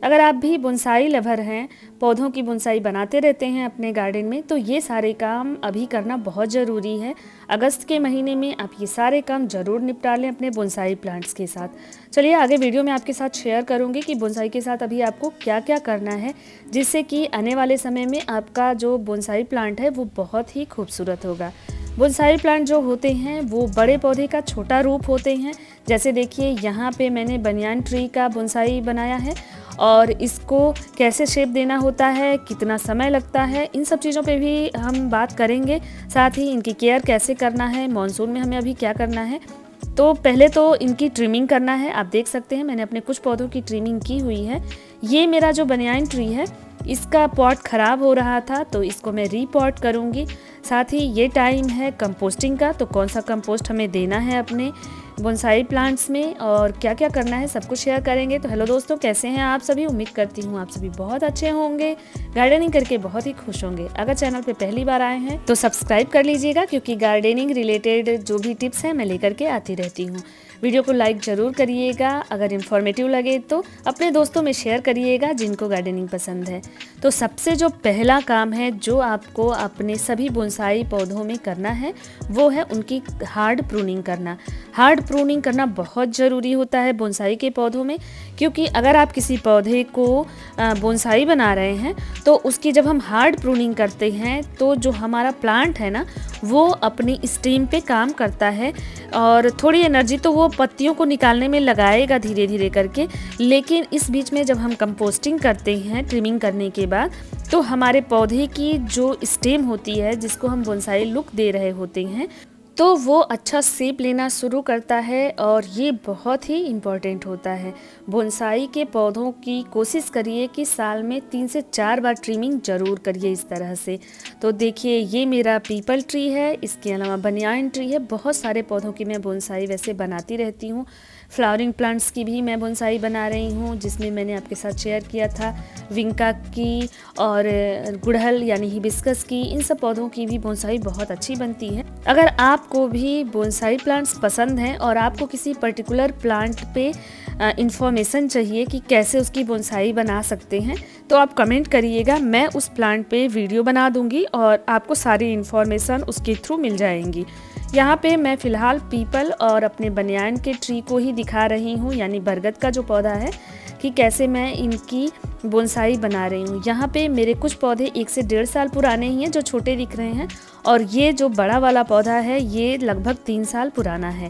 अगर आप भी बोनसाई लवर हैं, पौधों की बोनसाई बनाते रहते हैं अपने गार्डन में, तो ये सारे काम अभी करना बहुत ज़रूरी है। अगस्त के महीने में आप ये सारे काम ज़रूर निपटा लें अपने बोनसाई प्लांट्स के साथ। चलिए आगे वीडियो में आपके साथ शेयर करूँगी कि बोनसाई के साथ अभी आपको क्या क्या करना है, जिससे कि आने वाले समय में आपका जो बोनसाई प्लांट है वो बहुत ही खूबसूरत होगा। बोनसाई प्लांट जो होते हैं वो बड़े पौधे का छोटा रूप होते हैं। जैसे देखिए यहाँ पे मैंने बनियान ट्री का बोनसाई बनाया है और इसको कैसे शेप देना होता है, कितना समय लगता है, इन सब चीज़ों पे भी हम बात करेंगे। साथ ही इनकी केयर कैसे करना है, मॉनसून में हमें अभी क्या करना है। तो पहले तो इनकी ट्रिमिंग करना है। आप देख सकते हैं मैंने अपने कुछ पौधों की ट्रिमिंग की हुई है। ये मेरा जो बनियान ट्री है इसका पॉट ख़राब हो रहा था, तो इसको मैं रीपॉट करूँगी। साथ ही ये टाइम है कंपोस्टिंग का, तो कौन सा कंपोस्ट हमें देना है अपने बोनसाई प्लांट्स में और क्या क्या करना है सब कुछ शेयर करेंगे। तो हेलो दोस्तों, कैसे हैं आप सभी? उम्मीद करती हूँ आप सभी बहुत अच्छे होंगे, गार्डनिंग करके बहुत ही खुश होंगे। अगर चैनल पे पहली बार आए हैं तो सब्सक्राइब कर लीजिएगा, क्योंकि गार्डनिंग रिलेटेड जो भी टिप्स हैं मैं लेकर के आती रहती हूँ। वीडियो को लाइक ज़रूर करिएगा, अगर इन्फॉर्मेटिव लगे तो अपने दोस्तों में शेयर करिएगा जिनको गार्डनिंग पसंद है। तो सबसे जो पहला काम है जो आपको अपने सभी बोनसाई पौधों में करना है वो है उनकी हार्ड प्रूनिंग करना। हार्ड प्रूनिंग करना बहुत ज़रूरी होता है बोनसाई के पौधों में, क्योंकि अगर आप किसी पौधे को बोनसाई बना रहे हैं तो उसकी जब हम हार्ड प्रूनिंग करते हैं तो जो हमारा प्लांट है ना वो अपनी स्टेम पे काम करता है और थोड़ी एनर्जी तो वो पत्तियों को निकालने में लगाएगा धीरे धीरे करके। लेकिन इस बीच में जब हम कंपोस्टिंग करते हैं ट्रिमिंग करने के बाद, तो हमारे पौधे की जो स्टेम होती है जिसको हम बोनसाई लुक दे रहे होते हैं, तो वो अच्छा शेप लेना शुरू करता है और ये बहुत ही इम्पॉर्टेंट होता है। बोनसाई के पौधों की कोशिश करिए कि साल में 3 से 4 बार ट्रिमिंग ज़रूर करिए इस तरह से। तो देखिए ये मेरा पीपल ट्री है, इसके अलावा बनियान ट्री है। बहुत सारे पौधों की मैं बोनसाई वैसे बनाती रहती हूँ। फ्लावरिंग प्लांट्स की भी मैं बोनसाई बना रही हूँ, जिसमें मैंने आपके साथ शेयर किया था विंका की और गुड़हल यानी हिबिस्कस की। इन सब पौधों की भी बोनसाई बहुत अच्छी बनती है। अगर आपको भी बोनसाई प्लांट्स पसंद हैं और आपको किसी पर्टिकुलर प्लांट पे इंफॉर्मेशन चाहिए कि कैसे उसकी बोनसाई बना सकते हैं, तो आप कमेंट करिएगा, मैं उस प्लांट पे वीडियो बना दूंगी और आपको सारी इन्फॉर्मेशन उसके थ्रू मिल जाएंगी। यहाँ पे मैं फ़िलहाल पीपल और अपने बनियान के ट्री को ही दिखा रही हूँ, यानी बरगद का जो पौधा है, कि कैसे मैं इनकी बोनसाई बना रही हूँ। यहाँ पे मेरे कुछ पौधे 1 से 1.5 साल पुराने ही हैं जो छोटे दिख रहे हैं, और ये जो बड़ा वाला पौधा है ये लगभग 3 साल पुराना है।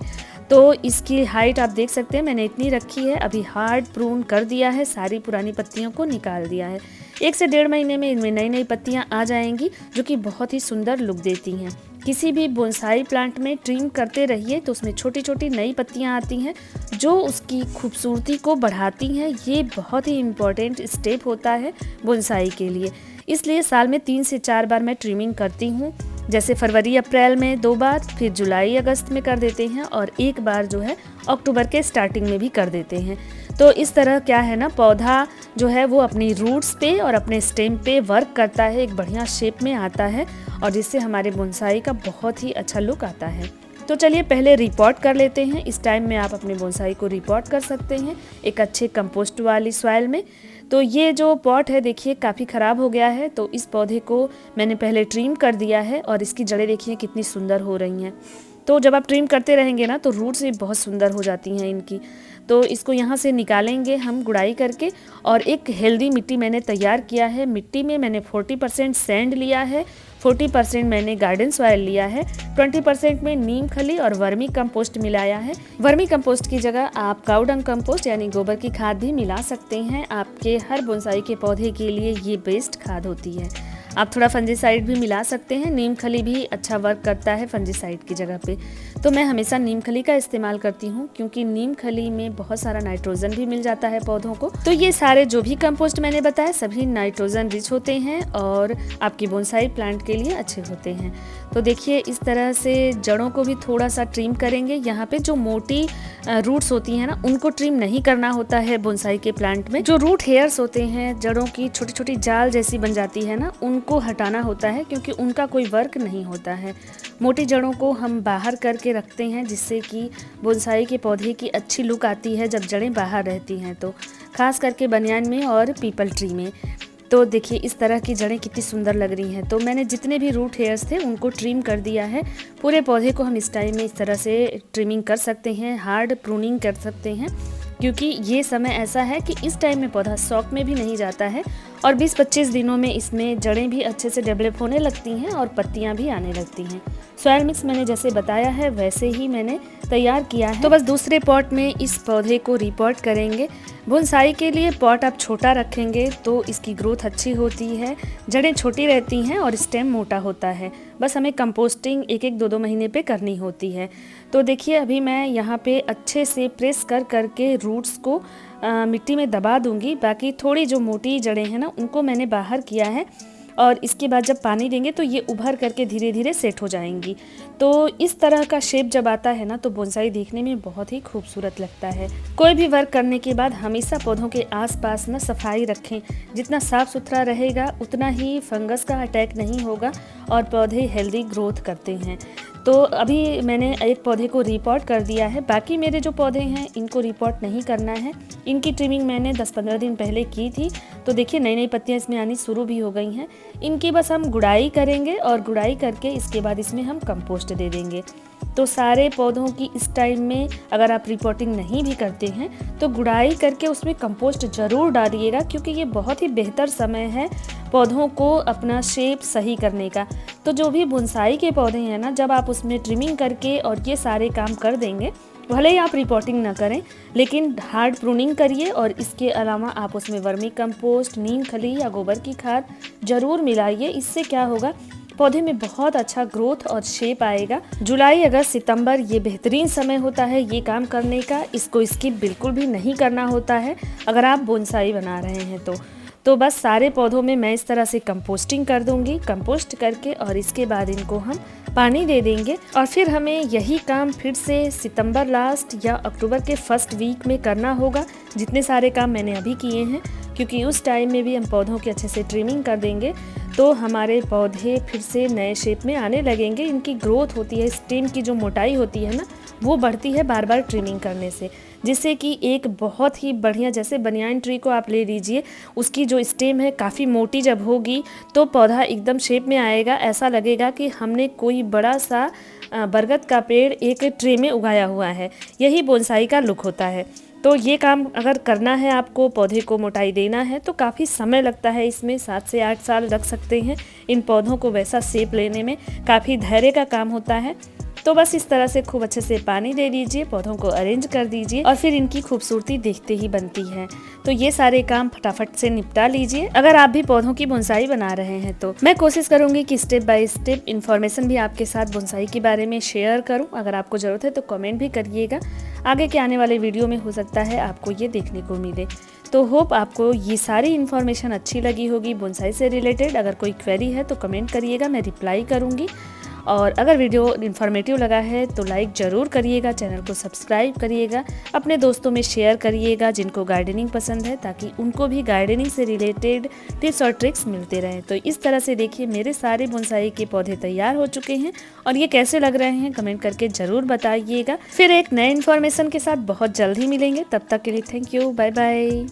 तो इसकी हाइट आप देख सकते हैं मैंने इतनी रखी है। अभी हार्ड प्रून कर दिया है, सारी पुरानी पत्तियों को निकाल दिया है। 1 से 1.5 महीने में इनमें नई नई पत्तियां आ जाएंगी जो कि बहुत ही सुंदर लुक देती हैं। किसी भी बोनसाई प्लांट में ट्रिम करते रहिए तो उसमें छोटी छोटी नई पत्तियां आती हैं जो उसकी खूबसूरती को बढ़ाती हैं। ये बहुत ही इम्पॉर्टेंट स्टेप होता है बोनसाई के लिए, इसलिए साल में 3 से 4 बार मैं ट्रिमिंग करती हूँ। जैसे फरवरी अप्रैल में 2 बार, फिर जुलाई अगस्त में कर देते हैं और 1 बार जो है अक्टूबर के स्टार्टिंग में भी कर देते हैं। तो इस तरह क्या है ना, पौधा जो है वो अपनी रूट्स पे और अपने स्टेम पे वर्क करता है, एक बढ़िया शेप में आता है और जिससे हमारे बोनसाई का बहुत ही अच्छा लुक आता है। तो चलिए पहले रिपोर्ट कर लेते हैं। इस टाइम में आप अपने बोनसाई को रिपोर्ट कर सकते हैं एक अच्छे कंपोस्ट वाली सॉइल में। तो ये जो पॉट है देखिए काफ़ी ख़राब हो गया है, तो इस पौधे को मैंने पहले ट्रिम कर दिया है और इसकी जड़ें देखिए कितनी सुंदर हो रही हैं। तो जब आप ट्रिम करते रहेंगे ना तो रूट्स भी बहुत सुंदर हो जाती हैं इनकी। तो इसको यहाँ से निकालेंगे हम गुड़ाई करके, और एक हेल्दी मिट्टी मैंने तैयार किया है। मिट्टी में मैंने 40% सैंड लिया है, 40% मैंने गार्डन सॉइल लिया है, 20% में नीम खली और वर्मी कंपोस्ट मिलाया है। वर्मी कंपोस्ट की जगह आप काऊ डंग कंपोस्ट यानी गोबर की खाद भी मिला सकते हैं। आपके हर बोनसाई के पौधे के लिए ये बेस्ट खाद होती है। आप थोड़ा फंजीसाइड भी मिला सकते हैं, नीम खली भी अच्छा वर्क करता है फंजीसाइड की जगह पे। तो मैं हमेशा नीम खली का इस्तेमाल करती हूँ, क्योंकि नीम खली में बहुत सारा नाइट्रोजन भी मिल जाता है पौधों को। तो ये सारे जो भी कंपोस्ट मैंने बताया सभी नाइट्रोजन रिच होते हैं और आपकी बोनसाई प्लांट के लिए अच्छे होते हैं। तो देखिए इस तरह से जड़ों को भी थोड़ा सा ट्रिम करेंगे। यहाँ पे जो मोटी रूट्स होती हैं ना उनको ट्रिम नहीं करना होता है बोनसाई के प्लांट में। जो रूट हेयर्स होते हैं, जड़ों की छोटी छोटी जाल जैसी बन जाती है ना, उनको हटाना होता है, क्योंकि उनका कोई वर्क नहीं होता है। मोटी जड़ों को हम बाहर करके के रखते हैं, जिससे कि बोनसाई के पौधे की अच्छी लुक आती है जब जड़ें बाहर रहती हैं तो, ख़ास करके बनियान में और पीपल ट्री में। तो देखिए इस तरह की जड़ें कितनी सुंदर लग रही हैं। तो मैंने जितने भी रूट हेयर्स थे उनको ट्रिम कर दिया है। पूरे पौधे को हम इस टाइम में इस तरह से ट्रिमिंग कर सकते हैं, हार्ड प्रूनिंग कर सकते हैं, क्योंकि ये समय ऐसा है कि इस टाइम में पौधा शॉक में भी नहीं जाता है और 20-25 दिनों में इसमें जड़ें भी अच्छे से डेवलप होने लगती हैं और पत्तियां भी आने लगती हैं। सॉइल मिक्स मैंने जैसे बताया है वैसे ही मैंने तैयार किया है। तो बस दूसरे पॉट में इस पौधे को रिपॉट करेंगे। बोनसाई के लिए पॉट आप छोटा रखेंगे तो इसकी ग्रोथ अच्छी होती है, जड़ें छोटी रहती हैं और स्टेम मोटा होता है। बस हमें कंपोस्टिंग 1-2 महीने पे करनी होती है। तो देखिए अभी मैं यहाँ पे अच्छे से प्रेस कर करके रूट्स को मिट्टी में दबा दूंगी। बाकी थोड़ी जो मोटी जड़ें हैं ना उनको मैंने बाहर किया है और इसके बाद जब पानी देंगे तो ये उभर करके धीरे धीरे सेट हो जाएंगी। तो इस तरह का शेप जब आता है ना तो बोनसाई देखने में बहुत ही खूबसूरत लगता है। कोई भी वर्क करने के बाद हमेशा पौधों के आसपास ना सफाई रखें। जितना साफ सुथरा रहेगा उतना ही फंगस का अटैक नहीं होगा और पौधे हेल्दी ग्रोथ करते हैं। तो अभी मैंने एक पौधे को रिपॉट कर दिया है। बाकी मेरे जो पौधे हैं इनको रिपॉट नहीं करना है। इनकी ट्रिमिंग मैंने 10-15 दिन पहले की थी। तो देखिए नई नई पत्तियां इसमें आनी शुरू भी हो गई हैं। इनकी बस हम गुड़ाई करेंगे और गुड़ाई करके इसके बाद इसमें हम कंपोस्ट दे देंगे। तो सारे पौधों की इस टाइम में अगर आप रिपोर्टिंग नहीं भी करते हैं तो गुड़ाई करके उसमें कंपोस्ट ज़रूर डालिएगा, क्योंकि ये बहुत ही बेहतर समय है पौधों को अपना शेप सही करने का। तो जो भी बोनसाई के पौधे हैं ना, जब आप उसमें ट्रिमिंग करके और ये सारे काम कर देंगे, भले ही आप रिपोर्टिंग ना करें लेकिन हार्ड प्रूनिंग करिए और इसके अलावा आप उसमें वर्मी कंपोस्ट, नीम खली या गोबर की खाद ज़रूर मिलाइए। इससे क्या होगा, पौधे में बहुत अच्छा ग्रोथ और शेप आएगा। जुलाई, अगस्त, सितंबर ये बेहतरीन समय होता है ये काम करने का। इसको स्किप बिल्कुल भी नहीं करना होता है अगर आप बोनसाई बना रहे हैं तो बस सारे पौधों में मैं इस तरह से कंपोस्टिंग कर दूंगी। कंपोस्ट करके और इसके बाद इनको हम पानी दे देंगे और फिर हमें यही काम फिर से सितंबर लास्ट या अक्टूबर के फर्स्ट वीक में करना होगा। जितने सारे काम मैंने अभी किए हैं, क्योंकि उस टाइम में भी हम पौधों की अच्छे से ट्रिमिंग कर देंगे तो हमारे पौधे फिर से नए शेप में आने लगेंगे। इनकी ग्रोथ होती है, स्टेम की जो मोटाई होती है ना वो बढ़ती है बार बार ट्रिमिंग करने से, जिससे कि एक बहुत ही बढ़िया, जैसे बनियान ट्री को आप ले लीजिए, उसकी जो स्टेम है काफ़ी मोटी जब होगी तो पौधा एकदम शेप में आएगा। ऐसा लगेगा कि हमने कोई बड़ा सा बरगद का पेड़ एक ट्रे में उगाया हुआ है। यही बोनसाई का लुक होता है। तो ये काम अगर करना है आपको, पौधे को मोटाई देना है तो काफ़ी समय लगता है। इसमें 7 से 8 साल लग सकते हैं इन पौधों को वैसा शेप लेने में। काफ़ी धैर्य का काम होता है। तो बस इस तरह से खूब अच्छे से पानी दे दीजिए, पौधों को अरेंज कर दीजिए और फिर इनकी खूबसूरती देखते ही बनती है। तो ये सारे काम फटाफट से निपटा लीजिए। अगर आप भी पौधों की बोनसाई बना रहे हैं तो मैं कोशिश करूंगी कि स्टेप बाय स्टेप इन्फॉर्मेशन भी आपके साथ बोनसाई के बारे में शेयर करूं। अगर आपको ज़रूरत है तो कमेंट भी करिएगा। आगे के आने वाले वीडियो में हो सकता है आपको ये देखने को मिले। तो होप आपको ये सारी इन्फॉर्मेशन अच्छी लगी होगी बोनसाई से रिलेटेड। अगर कोई क्वेरी है तो कमेंट करिएगा, मैं रिप्लाई करूँगी। और अगर वीडियो इन्फॉर्मेटिव लगा है तो लाइक ज़रूर करिएगा, चैनल को सब्सक्राइब करिएगा, अपने दोस्तों में शेयर करिएगा जिनको गार्डनिंग पसंद है, ताकि उनको भी गार्डनिंग से रिलेटेड टिप्स और ट्रिक्स मिलते रहें। तो इस तरह से देखिए मेरे सारे बोनसाई के पौधे तैयार हो चुके हैं और ये कैसे लग रहे हैं कमेंट करके ज़रूर बताइएगा। फिर एक नए इन्फॉर्मेशन के साथ बहुत जल्द ही मिलेंगे। तब तक के लिए थैंक यू, बाय बाय।